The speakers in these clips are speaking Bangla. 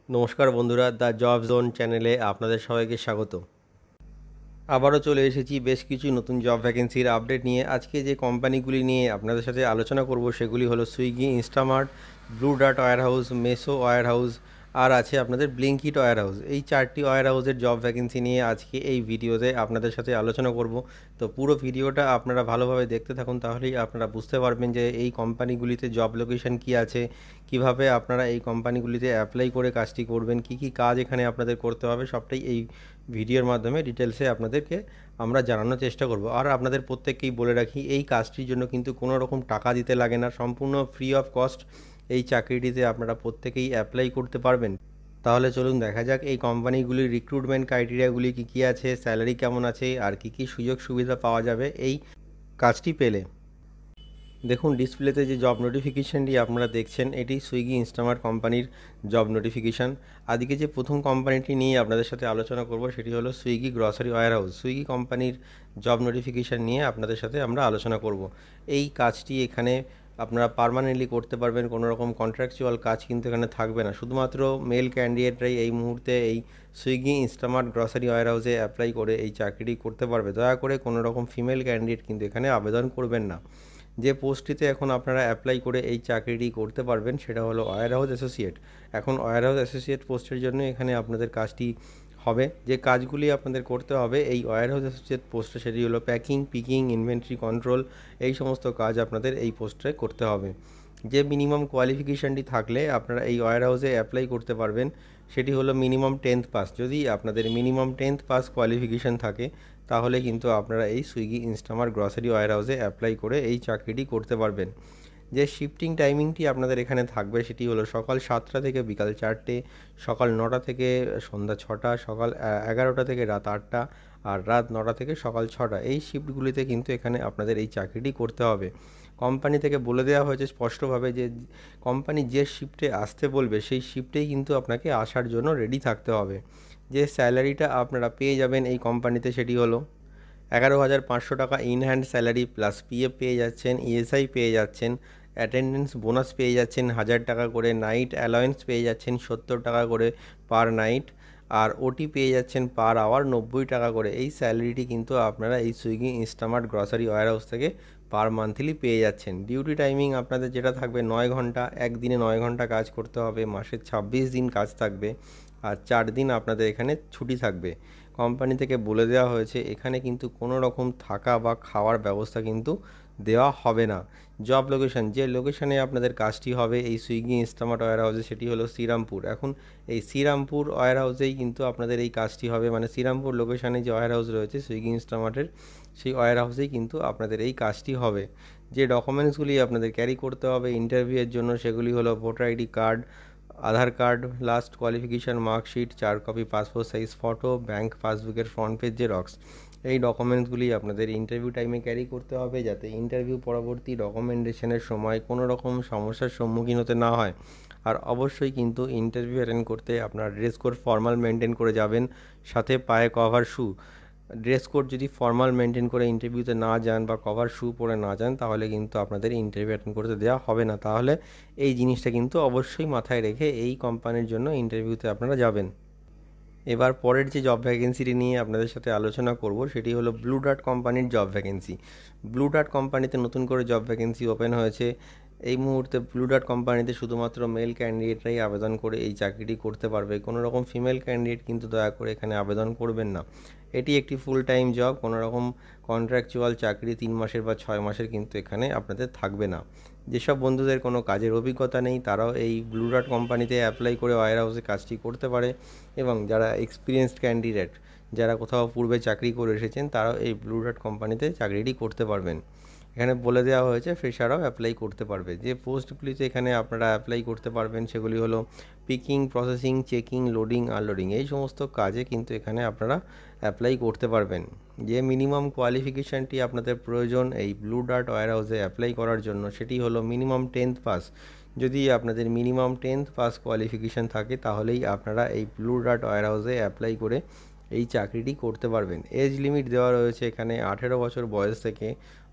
নমস্কার বন্ধুরা, দ্য জব জোন চ্যানেলে আপনাদের সবাইকে স্বাগত। আবারও চলে এসেছি বেশ কিছু নতুন জব ভ্যাকেন্সির আপডেট নিয়ে। আজকে যে কোম্পানিগুলি নিয়ে আপনাদের সাথে আলোচনা করব সেগুলি হলো Swiggy, Instamart, Blue Dart warehouse, Meesho warehouse, আর আছে আপনাদের ব্লিঙ্কিট ওয়্যার হাউস। এই চারটি ওয়্যার হাউসের জব ভ্যাকেন্সি নিয়ে আজকে এই ভিডিওতে আপনাদের সাথে আলোচনা করব। তো পুরো ভিডিওটা আপনারা ভালোভাবে দেখতে থাকুন, তাহলেই আপনারা বুঝতে পারবেন যে এই কোম্পানিগুলিতে জব লোকেশন কী আছে, কিভাবে আপনারা এই কোম্পানিগুলিতে অ্যাপ্লাই করে কাজটি করবেন, কি কি কাজ এখানে আপনাদের করতে হবে, সবটাই এই ভিডিওর মাধ্যমে ডিটেলসে আপনাদেরকে আমরা জানানোর চেষ্টা করব। আর আপনাদের প্রত্যেককেই বলে রাখি, এই কাজটির জন্য কিন্তু কোনো রকম টাকা দিতে লাগে না, সম্পূর্ণ ফ্রি অফ কস্ট এই চাকরিটিতে আপনারা প্রত্যেকেই অ্যাপ্লাই করতে পারবেন। তাহলে চলুন দেখা যাক এই কোম্পানিগুলির রিক্রুটমেন্ট ক্রাইটেরিয়াগুলি কী কী আছে, স্যালারি কেমন আছে, আর কী কী সুযোগ সুবিধা পাওয়া যাবে এই কাজটি পেলে। দেখুন ডিসপ্লেতে যে জব নোটিফিকেশানটি আপনারা দেখছেন, এটি সুইগি ইনস্টামার্ট কোম্পানির জব নোটিফিকেশান। আজকে যে প্রথম কোম্পানিটি নিয়ে আপনাদের সাথে আলোচনা করব সেটি হলো Swiggy grocery warehouse. Swiggy কোম্পানির জব নোটিফিকেশান নিয়ে আপনাদের সাথে আমরা আলোচনা করব। এই কাজটি এখানে আপনারা পার্মানেন্টলি করতে পারবেন, কোনো রকম কন্ট্রাকচুয়াল কাজ কিন্তু এখানে থাকবে না। শুধুমাত্র মেল ক্যান্ডিডেটরাই এই মুহূর্তে এই সুইগি ইনস্টামার্ট গ্রসারি ওয়্যার হাউসে অ্যাপ্লাই করে এই চাকরিটি করতে পারবে। দয়া করে কোনো রকম ফিমেল ক্যান্ডিডেট কিন্তু এখানে আবেদন করবেন না। যে পোস্টটিতে এখন আপনারা অ্যাপ্লাই করে এই চাকরিটি করতে পারবেন সেটা হলো ওয়্যার হাউস অ্যাসোসিয়েট। এখন ওয়্যার হাউস অ্যাসোসিয়েট পোস্টের জন্য এখানে আপনাদের কাজটি হবে, যে কাজগুলি আপনাদের করতে হবে এই ওয়্যার হাউস অ্যাসোসিয়েট পোস্টে, সেটি হলো প্যাকিং, পিকিং, ইনভেন্টরি কন্ট্রোল, এই সমস্ত কাজ আপনাদের এই পোস্টে করতে হবে। যে মিনিমাম কোয়ালিফিকেশানটি থাকলে আপনারা এই ওয়্যার হাউসে অ্যাপ্লাই করতে পারবেন সেটি হলো মিনিমাম 10th পাস। যদি আপনাদের মিনিমাম 10th পাস কোয়ালিফিকেশান থাকে তাহলে কিন্তু আপনারা এই সুইগি ইনস্টামার্ট গ্রসারি ওয়্যার হাউসে অ্যাপ্লাই করে এই চাকরিটি করতে পারবেন। যে শিফটিং টাইমিংটি আপনাদের এখানে থাকবে সেটি হলো সকাল 7টা থেকে বিকাল 4টে, সকাল 9টা থেকে সন্ধ্যা 6টা, সকাল 11টা থেকে রাত 8টা, আর রাত 9টা থেকে সকাল 6টা। এই শিফটগুলিতে কিন্তু এখানে আপনাদের এই চাকরিটি করতে হবে। কোম্পানি থেকে বলে দেওয়া হয়েছে স্পষ্টভাবে যে কোম্পানি যে শিফটে আসতে বলবে সেই শিফটেই কিন্তু আপনাকে আসার জন্য রেডি থাকতে হবে। যে স্যালারিটা আপনারা পেয়ে যাবেন এই কোম্পানিতে সেটি হলো 11,500 টাকা in hand salary, plus PF পেয়ে যাচ্ছেন, ইএসআই পেয়ে যাচ্ছেন, অ্যাটেন্ডেন্স বোনাস পেয়ে যাচ্ছেন 1000 টাকা করে, নাইট অ্যালাওয়েন্স পেয়ে যাচ্ছেন 70 টাকা করে পার নাইট, আর ওটি পেয়ে যাচ্ছেন পার আওয়ার 90 টাকা করে। এই স্যালারিটি কিন্তু আপনারা এই Swiggy Instamart grocery warehouse থেকে পার মান্থলি পেয়ে যাচ্ছেন। ডিউটি টাইমিং আপনাদের যেটা থাকবে 9 ঘন্টা, একদিনে 9 ঘন্টা কাজ করতে হবে, মাসে 26 দিন কাজ থাকবে, আর 4 দিন আপনাদের এখানে ছুটি থাকবে। কোম্পানি থেকে বলে দেওয়া হয়েছে এখানে কিন্তু কোনো রকম থাকা বা খাওয়ার ব্যবস্থা কিন্তু দেওয়া হবে না। জব লোকেশন, যে লোকেশানে আপনাদের কাজটি হবে এই সুইগি ইনস্টামার্ট ওয়্যার হাউসে, সেটি হলো শ্রীরামপুর। এখন এই শ্রীরামপুর ওয়্যার হাউসেই কিন্তু আপনাদের এই কাজটি হবে, মানে শ্রীরামপুর লোকেশানে যে ওয়্যার হাউস রয়েছে সুইগি ইনস্টামার্টের, সেই ওয়্যার হাউসেই কিন্তু আপনাদের এই কাজটি হবে। যে ডকুমেন্টসগুলি আপনাদের ক্যারি করতে হবে ইন্টারভিউয়ের জন্য সেগুলি হলো voter ID card, Aadhaar card, last qualification marksheet, 4 copy passport size photo, bank পাসবুকের ফ্রন্ট পেজ জেরক্স। এই ডকুমেন্টসগুলি আপনাদের ইন্টারভিউ টাইমে ক্যারি করতে হবে, যাতে ইন্টারভিউ পরবর্তী ডকুমেন্টেশনের সময় কোনো রকম সমস্যার সম্মুখীন হতে না হয়। আর অবশ্যই কিন্তু ইন্টারভিউ অ্যাটেন্ড করতে আপনার ড্রেস কোড ফর্মাল মেনটেন করে যাবেন, সাথে পায়ে কভার শু। ড্রেস কোড যদি ফর্মাল মেনটেন করে ইন্টারভিউতে না যান বা কভার শু পরে না যান তাহলে কিন্তু আপনাদের ইন্টারভিউ অ্যাটেন্ড করতে দেওয়া হবে না। তাহলে এই জিনিসটা কিন্তু অবশ্যই মাথায় রেখে এই কোম্পানির জন্য ইন্টারভিউতে আপনারা যাবেন। এবার পরের যে জব ভ্যাকেন্সিটি নিয়ে আপনাদের সাথে আলোচনা করব সেটি হলো ব্লু ডার্ট কোম্পানির জব ভ্যাকেন্সি। ব্লু ডার্ট কোম্পানিতে নতুন করে জব ভ্যাকেন্সি ওপেন হয়েছে। এই মুহূর্তে ব্লু ডার্ট কোম্পানিতে শুধুমাত্র মেল ক্যান্ডিডেটরাই আবেদন করে এই চাকরিটি করতে পারবে, কোনো রকম ফিমেল ক্যান্ডিডেট কিন্তু দয়া করে এখানে আবেদন করবেন না। এটি একটি ফুল টাইম জব, কোনো রকম কন্ট্রাকচুয়াল চাকরি 3 মাসের বা 6 মাসের কিন্তু এখানে আপনাদের থাকবে না। যেসব বন্ধুদের কোনো কাজের অভিজ্ঞতা নেই তারাও এই ব্লু ডার্ট কোম্পানিতে অ্যাপ্লাই করে ওয়্যার হাউসে কাজটি করতে পারে, এবং যারা এক্সপিরিয়েন্সড ক্যান্ডিডেট, যারা কোথাও পূর্বে চাকরি করে এসেছেন, তারাও এই ব্লু ডার্ট কোম্পানিতে চাকরিটি করতে পারবেন। এখানে বলে দেওয়া হয়েছে ফ্রেশাররাও অ্যাপ্লাই করতে পারবে। যে পোস্টগুলিতে এখানে আপনারা অ্যাপ্লাই করতে পারবেন সেগুলি হলো picking, processing, checking, loading, unloading, এই সমস্ত কাজে কিন্তু এখানে আপনারা অ্যাপ্লাই করতে পারবেন। যে মিনিমাম কোয়ালিফিকেশানটি আপনাদের প্রয়োজন এই ব্লু ডার্ট ওয়্যার হাউসে অ্যাপ্লাই করার জন্য সেটি হলো মিনিমাম 10th পাস। যদি আপনাদের মিনিমাম 10th পাস কোয়ালিফিকেশান থাকে তাহলেই আপনারা এই ব্লু ডার্ট ওয়্যার হাউসে অ্যাপ্লাই করে এই চাকরিটি করতে পারবেন। এজ লিমিট দেওয়া রয়েছে এখানে 18 বছর বয়স থেকে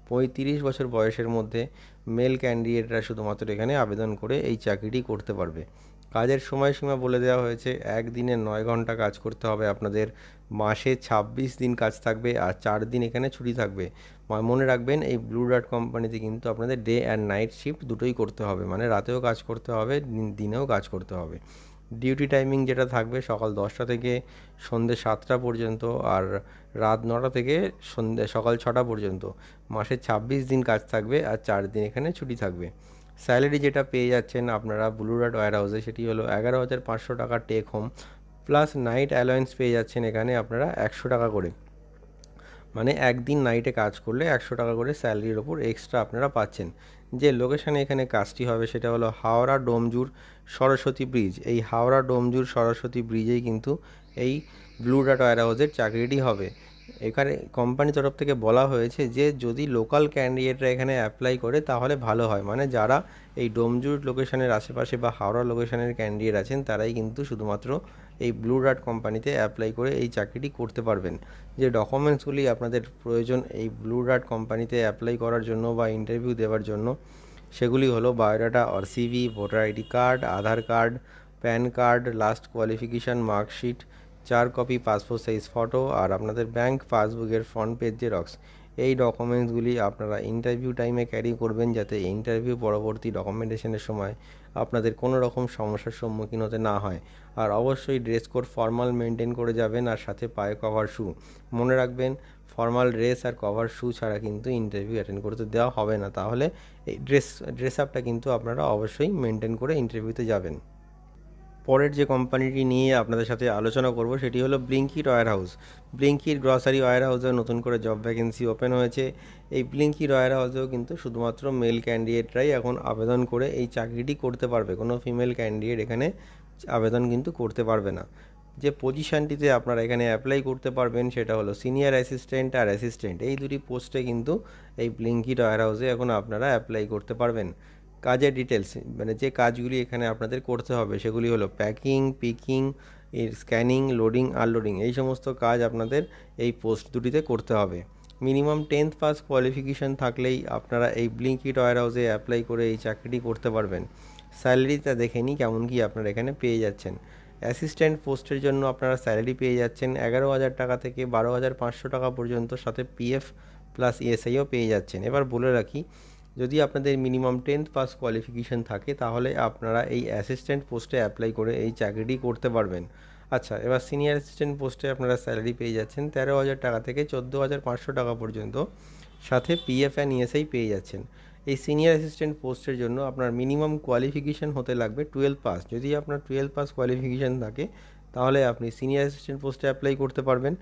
35 বছর বয়সের মধ্যে মেল ক্যান্ডিডেটরা শুধুমাত্র এখানে আবেদন করে এই চাকরিটি করতে পারবে। কাজের সময়সীমা বলে দেওয়া হয়েছে, একদিনে 9 ঘন্টা কাজ করতে হবে আপনাদের, মাসে 26 দিন কাজ থাকবে আর 4 দিন এখানে ছুটি থাকবে। মনে রাখবেন এই ব্লু ডার্ট কোম্পানিতে কিন্তু আপনাদের ডে অ্যান্ড নাইট শিফট দুটোই করতে হবে, মানে রাতেও কাজ করতে হবে, দিনেও কাজ করতে হবে। ডিউটি টাইমিং যেটা থাকবে সকাল 10টা থেকে সন্ধ্যে 7টা পর্যন্ত, আর রাত 9টা থেকে সকাল 6টা পর্যন্ত। মাসে 26 দিন কাজ থাকবে আর 4 দিন এখানে ছুটি থাকবে। স্যালারি যেটা পেয়ে যাচ্ছেন আপনারা ব্লু ডার্ট ওয়্যার হাউসে, সেটি হলো 11,500 টাকা take home, plus night allowance পেয়ে যাচ্ছেন এখানে আপনারা 100 টাকা করে, মানে একদিন নাইটে কাজ করলে 100 টাকা করে স্যালারির ওপর এক্সট্রা আপনারা পাচ্ছেন। যে লোকেশানে এখানে কাজটি হবে সেটা হলো হাওড়া ডোমজুর সরস্বতী ব্রিজ। এই হাওড়া ডোমজুর সরস্বতী ব্রিজেই কিন্তু এই ব্লু ডার্ট ওয়্যার হাউসের চাকরিটি হবে। এখানে কোম্পানির তরফ থেকে বলা হয়েছে যে যদি লোকাল ক্যান্ডিডেটরা এখানে অ্যাপ্লাই করে তাহলে ভালো হয়, মানে যারা এই ডোমজুর লোকেশনের আশেপাশে বা হাওড়া লোকেশনের ক্যান্ডিডেট আছেন তারাই কিন্তু শুধুমাত্র এই ব্লু ডার্ট কোম্পানিতে অ্যাপ্লাই করে এই চাকরিটি করতে পারবেন। যে ডকুমেন্টসগুলি আপনাদের প্রয়োজন এই ব্লু ডার্ট কোম্পানিতে অ্যাপ্লাই করার জন্য বা ইন্টারভিউ দেওয়ার জন্য, সেগুলি হলো বায়োডাটা আর CV, voter ID card, Aadhaar card, PAN card, last qualification marksheet, 4 copy passport size photo আর আপনাদের ব্যাংক পাসবুকের ফ্রন্ট পেজ জেরক্স। এই ডকুমেন্টসগুলি আপনারা ইন্টারভিউ টাইমে ক্যারি করবেন, যাতে ইন্টারভিউ পরবর্তী ডকুমেন্টেশনের সময় আপনাদের কোনো রকম সমস্যার সম্মুখীন হতে না হয়। আর অবশ্যই ড্রেস কোড ফর্মাল মেনটেন করে যাবেন, আর সাথে পায়ে কভার শু। মনে রাখবেন ফর্মাল ড্রেস আর কভার শু ছাড়া কিন্তু ইন্টারভিউ অ্যাটেন্ড করতে দেওয়া হবে না, তাহলে এই ড্রেস আপটা কিন্তু আপনারা অবশ্যই মেনটেন করে ইন্টারভিউতে যাবেন। পরের যে কোম্পানিটি নিয়ে আপনাদের সাথে আলোচনা করব সেটি হলো Blinkit warehouse. Blinkit grocery ওয়্যার হাউসে নতুন করে জব ভ্যাকেন্সি ওপেন হয়েছে। এই ব্লিঙ্কিট ওয়্যার হাউসেও কিন্তু শুধুমাত্র মেল ক্যান্ডিডেটরাই এখন আবেদন করে এই চাকরিটি করতে পারবে, কোনো ফিমেল ক্যান্ডিডেট এখানে আবেদন কিন্তু করতে পারবে না। যে পজিশানটিতে আপনারা এখানে অ্যাপ্লাই করতে পারবেন সেটা হলো সিনিয়র অ্যাসিস্ট্যান্ট আর অ্যাসিস্ট্যান্ট, এই দুটি পোস্টে কিন্তু এই ব্লিঙ্কিট ওয়্যার হাউসে এখন আপনারা অ্যাপ্লাই করতে পারবেন। কাজের ডিটেলস, মানে যে কাজগুলি এখানে আপনাদের করতে হবে সেগুলি হলো প্যাকিং, পিকিং, এর স্ক্যানিং, লোডিং, আনলোডিং, এই সমস্ত কাজ আপনাদের এই পোস্ট দুটিতে করতে হবে। মিনিমাম 10th পাস কোয়ালিফিকেশান থাকলেই আপনারা এই ব্লিঙ্কিট ওয়্যার হাউসে অ্যাপ্লাই করে এই চাকরিটি করতে পারবেন। স্যালারিটা দেখে নিই কেমন কি আপনারা এখানে পেয়ে যাচ্ছেন। অ্যাসিস্ট্যান্ট পোস্টের জন্য আপনারা স্যালারি পেয়ে যাচ্ছেন 11,000 টাকা থেকে 12,500 টাকা পর্যন্ত, সাথে পিএফ প্লাস ইএসআইও পেয়ে যাচ্ছেন। এবার বলে রাখি, যদি আপনাদের মিনিমাম 10th পাস কোয়ালিফিকেশান থাকে তাহলে আপনারা এই অ্যাসিস্ট্যান্ট পোস্টে অ্যাপ্লাই করে এই চাকরিটি করতে পারবেন। আচ্ছা, এবার সিনিয়র অ্যাসিস্ট্যান্ট পোস্টে আপনারা স্যালারি পেয়ে যাচ্ছেন 13,000 টাকা থেকে 14,500 টাকা পর্যন্ত, সাথে পিএফ অ্যান্ড ইএসআই পেয়ে যাচ্ছেন। এই সিনিয়র অ্যাসিস্ট্যান্ট পোস্টের জন্য আপনার মিনিমাম কোয়ালিফিকেশান হতে লাগবে 12 পাস। যদি আপনার 12 পাস কোয়ালিফিকেশান থাকে তাহলে আপনি সিনিয়র অ্যাসিস্ট্যান্ট পোস্টে অ্যাপ্লাই করতে পারবেন,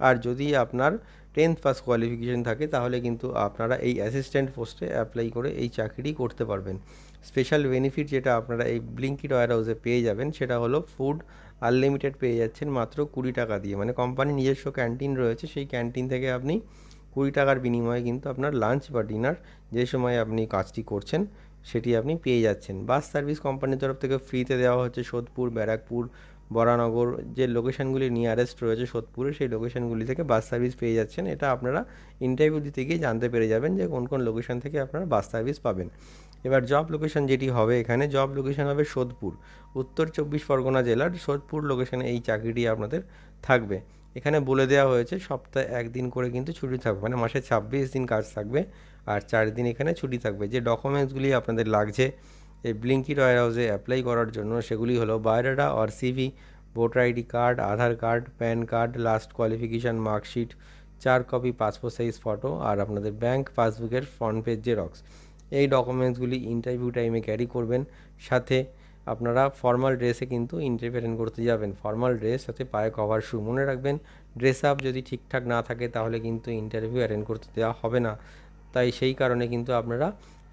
আর যদি আপনার 10th পাস কোয়ালিফিকেশান থাকে তাহলে কিন্তু আপনারা এই অ্যাসিস্ট্যান্ট পোস্টে অ্যাপ্লাই করে এই চাকরিটি করতে পারবেন। স্পেশাল বেনিফিট যেটা আপনারা এই ব্লিঙ্কিট ওয়্যার হাউসে পেয়ে যাবেন সেটা হলো ফুড আনলিমিটেড পেয়ে যাচ্ছেন মাত্র 20 টাকা দিয়ে, মানে কোম্পানির নিজস্ব ক্যান্টিন রয়েছে, সেই ক্যান্টিন থেকে আপনি 20 টাকার বিনিময়ে কিন্তু আপনার লাঞ্চ বা ডিনার যে সময় আপনি কাজটি করছেন সেটি আপনি পেয়ে যাচ্ছেন। বাস সার্ভিস কোম্পানির তরফ থেকে ফ্রিতে দেওয়া হচ্ছে সোদপুর, ব্যারাকপুর, বরানগর, যে লোকেশানগুলি নিয়ারেস্ট রয়েছে সোদপুরে, সেই লোকেশানগুলি থেকে বাস সার্ভিস পেয়ে যাচ্ছেন। এটা আপনারা ইন্টারভিউ দিতে গিয়ে জানতে পেরে যাবেন যে কোন কোন লোকেশান থেকে আপনারা বাস সার্ভিস পাবেন। এবার জব লোকেশান যেটি হবে, এখানে জব লোকেশান হবে সোদপুর, উত্তর 24 পরগনা জেলার সোদপুর লোকেশানে এই চাকরিটি আপনাদের থাকবে। এখানে বলে দেওয়া হয়েছে সপ্তাহে 1 দিন করে কিন্তু ছুটি থাকবে, মানে মাসে 26 দিন কাজ থাকবে আর 4 দিন এখানে ছুটি থাকবে। যে ডকুমেন্টসগুলি আপনাদের লাগছে এই ব্লিঙ্কিট ওয়্যার হাউসে অ্যাপ্লাই করার জন্য সেগুলি হলো বায়োডাটা আর CV, voter ID card, Aadhaar card, PAN card, last qualification marksheet, 4 copy passport size photo আর আপনাদের ব্যাংক পাসবুকের ফ্রন্ট পেজ জেরক্স। এই ডকুমেন্টসগুলি ইন্টারভিউ টাইমে ক্যারি করবেন, সাথে আপনারা ফর্মাল ড্রেসে কিন্তু ইন্টারভিউ অ্যাটেন্ড করতে যাবেন। ফর্মাল ড্রেস সাথে পায়ে কভার শু। মনে রাখবেন ড্রেস আপ যদি ঠিকঠাক না থাকে তাহলে কিন্তু ইন্টারভিউ অ্যাটেন্ড করতে দেওয়া হবে না, তাই সেই কারণে কিন্তু আপনারা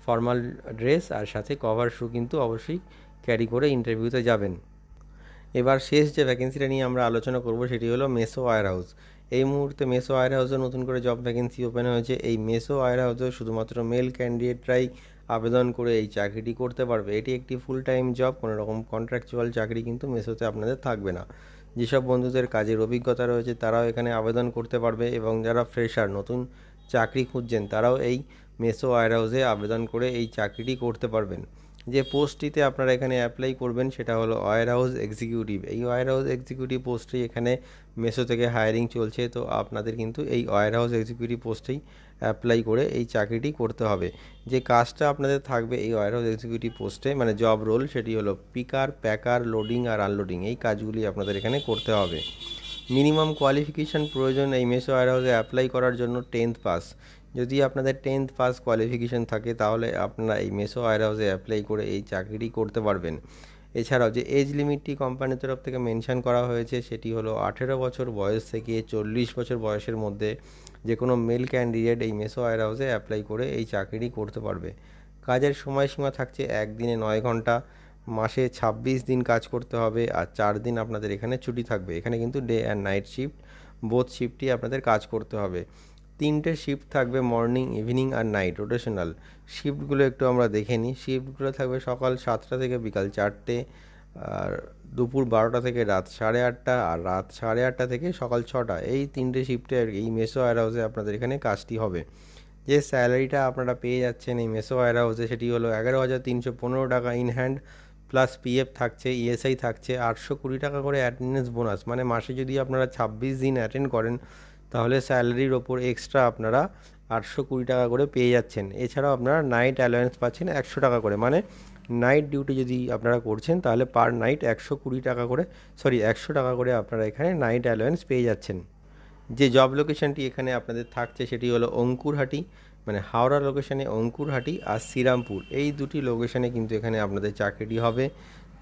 ফর্মাল ড্রেস আর সাথে কভার শু কিন্তু অবশ্যই ক্যারি করে ইন্টারভিউতে যাবেন। এবার শেষ যে ভ্যাকেন্সিটা নিয়ে আমরা আলোচনা করব সেটি হলো মেসো ওয়্যার হাউস। এই মুহূর্তে মেসো ওয়্যার হাউসে নতুন করে জব ভ্যাকেন্সি ওপেন হয়েছে। এই মেসো ওয়্যার হাউসে শুধুমাত্র মেল ক্যান্ডিডেটরাই আবেদন করে এই চাকরিটি করতে পারবে। এটি একটি ফুল টাইম জব, কোনো রকম কন্ট্রাকচুয়াল চাকরি কিন্তু মেসোতে আপনাদের থাকবে না। যেসব বন্ধুদের কাজের অভিজ্ঞতা রয়েছে তারাও এখানে আবেদন করতে পারবে, এবং যারা ফ্রেশার নতুন চাকরি খুঁজছেন তারাও এই মেসো ওয়্যার হাউসে আবেদন করে এই চাকরিটি করতে পারবেন। যে পোস্টটিতে আপনারা এখানে অ্যাপ্লাই করবেন সেটা হলো ওয়্যার হাউস এক্সিকিউটিভ। এই ওয়্যার হাউস এক্সিকিউটিভ পোস্টটি এখানে মেসো থেকে হায়ারিং চলছে, তো আপনাদের কিন্তু এই ওয়্যার হাউস এক্সিকিউটিভ পোস্টেই অ্যাপ্লাই করে এই চাকরিটি করতে হবে। যে কাজটা আপনাদের থাকবে এই ওয়্যার হাউস এক্সিকিউটিভ পোস্টে, মানে জব রোল, সেটি হলো পিকার, প্যাকার, লোডিং আর আনলোডিং, এই কাজগুলি আপনাদের এখানে করতে হবে। মিনিমাম কোয়ালিফিকেশান প্রয়োজন এই মেসো ওয়্যার হাউসে অ্যাপ্লাই করার জন্য 10th পাস। যদি আপনাদের 10th পাস কোয়ালিফিকেশান থাকে তাহলে আপনারা এই মেসো ওয়্যার হাউসে অ্যাপ্লাই করে এই চাকরিটি করতে পারবেন। এছাড়াও যে এজ লিমিটটি কোম্পানির তরফ থেকে মেনশন করা হয়েছে সেটি হলো 18 বছর বয়স থেকে 40 বছর বয়সের মধ্যে যে কোনো মেল ক্যান্ডিডেট এই মেসো ওয়্যার হাউসে অ্যাপ্লাই করে এই চাকরিটি করতে পারবে। কাজের সময়সীমা থাকছে একদিনে 9 ঘন্টা, মাসে 26 দিন কাজ করতে হবে, আর 4 দিন আপনাদের এখানে ছুটি থাকবে। এখানে কিন্তু day and night shift, both শিফটই আপনাদের কাজ করতে হবে। 3টে শিফট থাকবে, মর্নিং, ইভিনিং আর নাইট, রোটেশনাল। শিফটগুলো একটু আমরা দেখে নিই। শিফটগুলো থাকবে সকাল 7টা থেকে বিকাল 4টে, আর দুপুর 12টা থেকে রাত 8:30, আর রাত 8:30 থেকে সকাল 6টা। এই 3টে শিফটে এই মেসো ওয়্যার হাউসে আপনাদের এখানে কাজটি হবে। যে স্যালারিটা আপনারা পেয়ে যাচ্ছেন এই মেসো ওয়্যার হাউসে সেটি হলো 11,315 টাকা ইন হ্যান্ড, প্লাস পিএফ থাকছে, ইএসআই থাকছে, 820 টাকা করে অ্যাটেন্ডেন্স বোনাস। মানে মাসে যদি আপনারা 26 দিন অ্যাটেন্ড করেন তাহলে স্যালারির ওপর এক্সট্রা আপনারা 820 টাকা করে পেয়ে যাচ্ছেন। এছাড়াও আপনারা নাইট অ্যালাওয়েন্স পাচ্ছেন 100 টাকা করে, মানে নাইট ডিউটি যদি আপনারা করছেন তাহলে পার নাইট 120 টাকা করে, 100 টাকা করে আপনারা এখানে নাইট অ্যালাওয়েন্স পেয়ে যাচ্ছেন। যে জব লোকেশনটি এখানে আপনাদের থাকছে সেটি হলো অঙ্কুরহাটি, মানে হাওড়া লোকেশনে অঙ্কুরহাটি আর শ্রীরামপুর, এই দুটি লোকেশনে কিন্তু এখানে আপনাদের চাকরিটি হবে।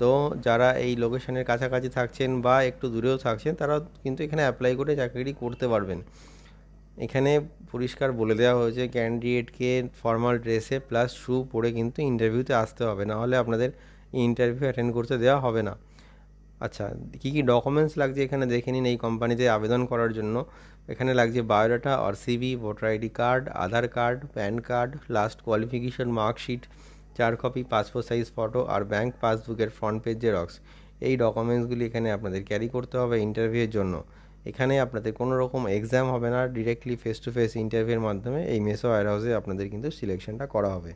তো যারা এই লোকেশনের কাছাকাছি থাকছেন বা একটু দূরেও থাকছেন তারা কিন্তু এখানে অ্যাপ্লাই করে চাকরিটি করতে পারবেন। এখানে পরিষ্কার বলে দেওয়া হয়েছে ক্যান্ডিডেটকে ফর্মাল ড্রেসে প্লাস শু পরে কিন্তু ইন্টারভিউতে আসতে হবে, না হলে আপনাদের ইন্টারভিউ অ্যাটেন্ড করতে দেওয়া হবে না। আচ্ছা, কী কী ডকুমেন্টস লাগছে এখানে দেখে নিন। এই কোম্পানিতে আবেদন করার জন্য এখানে লাগছে বায়োডাটা আর CV, voter ID card, Aadhaar card, PAN card, last qualification marksheet, 4 copy passport size photo আর ব্যাঙ্ক পাসবুকের ফ্রন্ট পেজ জেরক্স। এই ডকুমেন্টসগুলি এখানে আপনাদের ক্যারি করতে হবে ইন্টারভিউয়ের জন্য। এখানে আপনাদের কোনো রকম এক্সাম হবে না, ডিরেক্টলি ফেস টু ফেস ইন্টারভিউয়ের মাধ্যমে এই মেসো ওয়্যার হাউসে আপনাদের কিন্তু সিলেকশনটা করা হবে।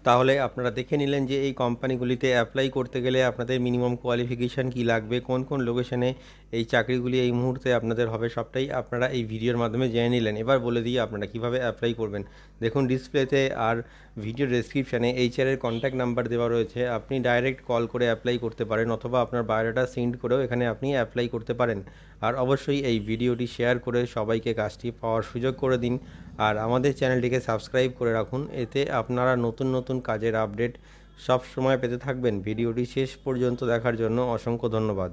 তাহলে আপনারা দেখে নিলেন যে এই কোম্পানিগুলিতে অ্যাপ্লাই করতে গেলে আপনাদের মিনিমাম কোয়ালিফিকেশান কী লাগবে, কোন কোন লোকেশনে এই চাকরিগুলি এই মুহূর্তে আপনাদের হবে, সবটাই আপনারা এই ভিডিওর মাধ্যমে জেনে নিলেন। এবার বলে দিই আপনারা কীভাবে অ্যাপ্লাই করবেন। দেখুন ডিসপ্লেতে আর ভিডিও ডেসক্রিপশানে এইচআরের কন্ট্যাক্ট নাম্বার দেওয়া রয়েছে, আপনি ডাইরেক্ট কল করে অ্যাপ্লাই করতে পারেন অথবা আপনার বায়োডাটা সেন্ড করেও এখানে আপনি অ্যাপ্লাই করতে পারেন। আর অবশ্যই এই ভিডিওটি শেয়ার করে সবাইকে কাজটি পাওয়ার সুযোগ করে দিন, আর আমাদের চ্যানেলটিকে সাবস্ক্রাইব করে রাখুন। এতে আপনারা নতুন নতুন কাজের আপডেট সব সময় পেতে থাকবেন। ভিডিওটি শেষ পর্যন্ত দেখার জন্য অসংখ্য ধন্যবাদ।